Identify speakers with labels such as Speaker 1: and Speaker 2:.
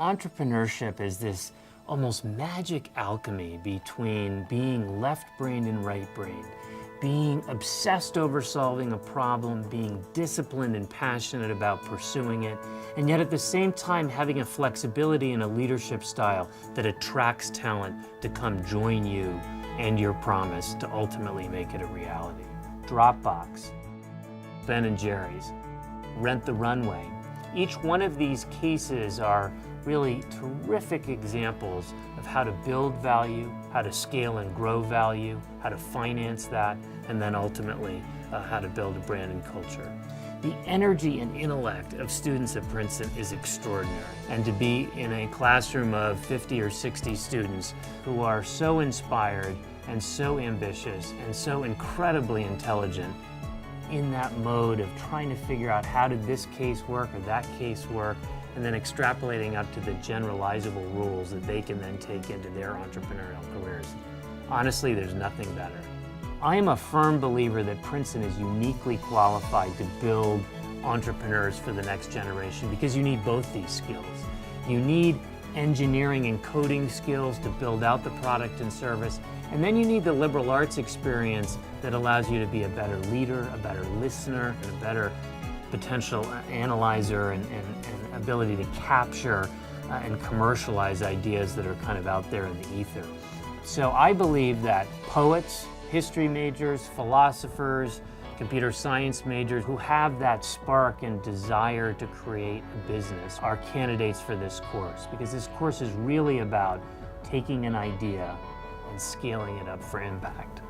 Speaker 1: entrepreneurship is this almost magic alchemy between being left-brained and right-brained, being obsessed over solving a problem, being disciplined and passionate about pursuing it, and yet at the same time having a flexibility and a leadership style that attracts talent to come join you and your promise to ultimately make it a reality. Dropbox, Ben & Jerry's, Rent the Runway. Each one of these cases are really terrific examples of how to build value, how to scale and grow value, how to finance that, and then ultimately how to build a brand and culture. The energy and intellect of students at Princeton is extraordinary. And to be in a classroom of 50 or 60 students who are so inspired and so ambitious and so incredibly intelligent in that mode of trying to figure out how did this case work or that case work, and then extrapolating up to the generalizable rules that they can then take into their entrepreneurial careers. Honestly, there's nothing better. I am a firm believer that Princeton is uniquely qualified to build entrepreneurs for the next generation because you need both these skills. You need engineering and coding skills to build out the product and service, and then you need the liberal arts experience that allows you to be a better leader, a better listener, and a better potential analyzer and ability to capture and commercialize ideas that are kind of out there in the ether. So I believe that poets, history majors, philosophers, computer science majors who have that spark and desire to create a business are candidates for this course, because this course is really about taking an idea and scaling it up for impact.